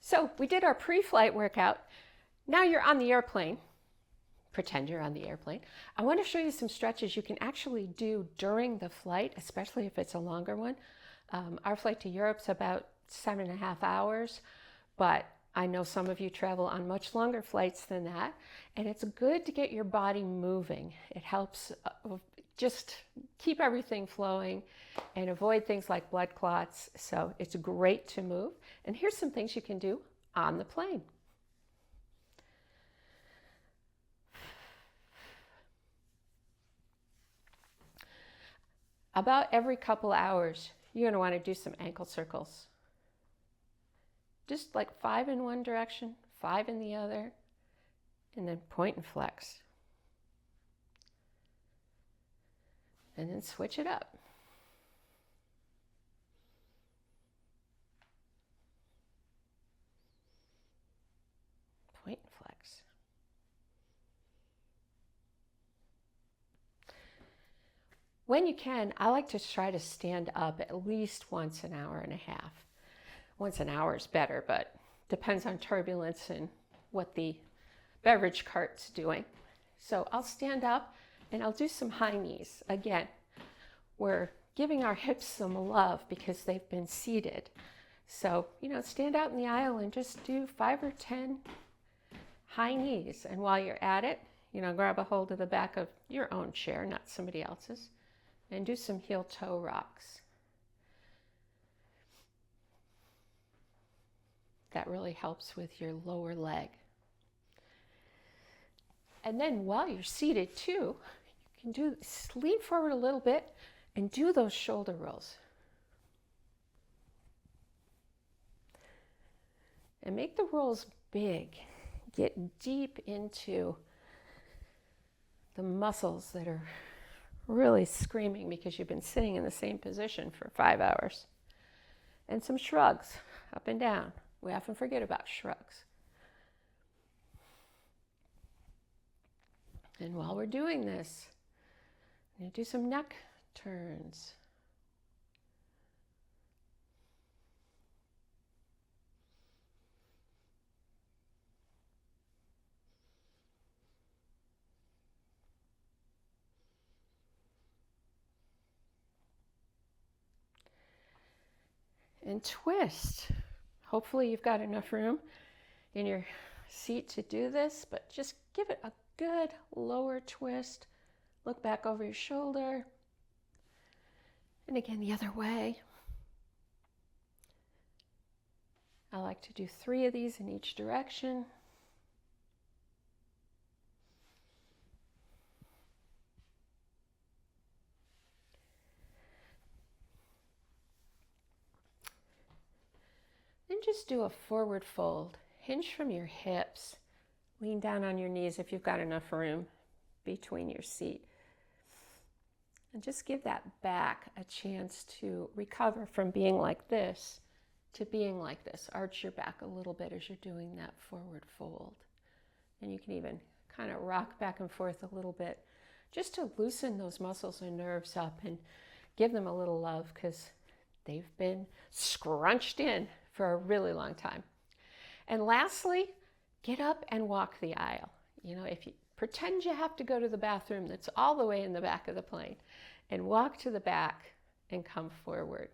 So we did our pre-flight workout. Now you're on the airplane. Pretend you're on the airplane. I want to show you some stretches you can actually do during the flight, especially if it's a longer one. Our flight to Europe's about 7.5 hours, but I know some of you travel on much longer flights than that, and it's good to get your body moving. It helps just keep everything flowing and avoid things like blood clots. So it's great to move. And here's some things you can do on the plane. About every couple hours, you're going to want to do some ankle circles. Just like 5 in one direction, 5 in the other, and then point and flex. And then switch it up. Point and flex. When you can, I like to try to stand up at least once an hour and a half. Once an hour is better, but depends on turbulence and what the beverage cart's doing. So I'll stand up and I'll do some high knees. Again, we're giving our hips some love because they've been seated. So, stand out in the aisle and just do 5 or 10 high knees. And while you're at it, grab a hold of the back of your own chair, not somebody else's, and do some heel toe rocks. That really helps with your lower leg. And then while you're seated too, you can lean forward a little bit and do those shoulder rolls. And make the rolls big. Get deep into the muscles that are really screaming because you've been sitting in the same position for 5 hours. And some shrugs up and down. We often forget about shrugs. And while we're doing this, I'm going to do some neck turns. And twist. Hopefully you've got enough room in your seat to do this, but just give it a good lower twist. Look back over your shoulder. And again, the other way. I like to do 3 of these in each direction. Then just do a forward fold. Hinge from your hips. Lean down on your knees if you've got enough room between your seat. And just give that back a chance to recover from being like this to being like this. Arch your back a little bit as you're doing that forward fold. And you can even kind of rock back and forth a little bit just to loosen those muscles and nerves up and give them a little love because they've been scrunched in for a really long time. And lastly, get up and walk the aisle. If you pretend you have to go to the bathroom that's all the way in the back of the plane, and walk to the back and come forward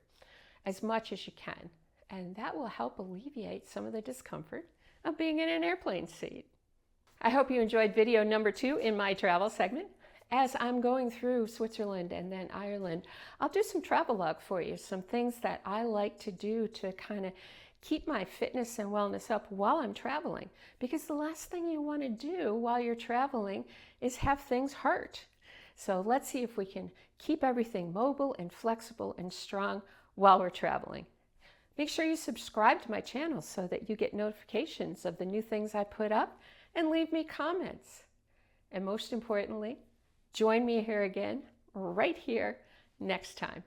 as much as you can. And that will help alleviate some of the discomfort of being in an airplane seat. I hope you enjoyed video number 2 in my travel segment. As I'm going through Switzerland and then Ireland, I'll do some travelogue for you, some things that I like to do to kind of keep my fitness and wellness up while I'm traveling. Because the last thing you want to do while you're traveling is have things hurt. So let's see if we can keep everything mobile and flexible and strong while we're traveling. Make sure you subscribe to my channel so that you get notifications of the new things I put up, and leave me comments. And most importantly, join me here again, right here, next time.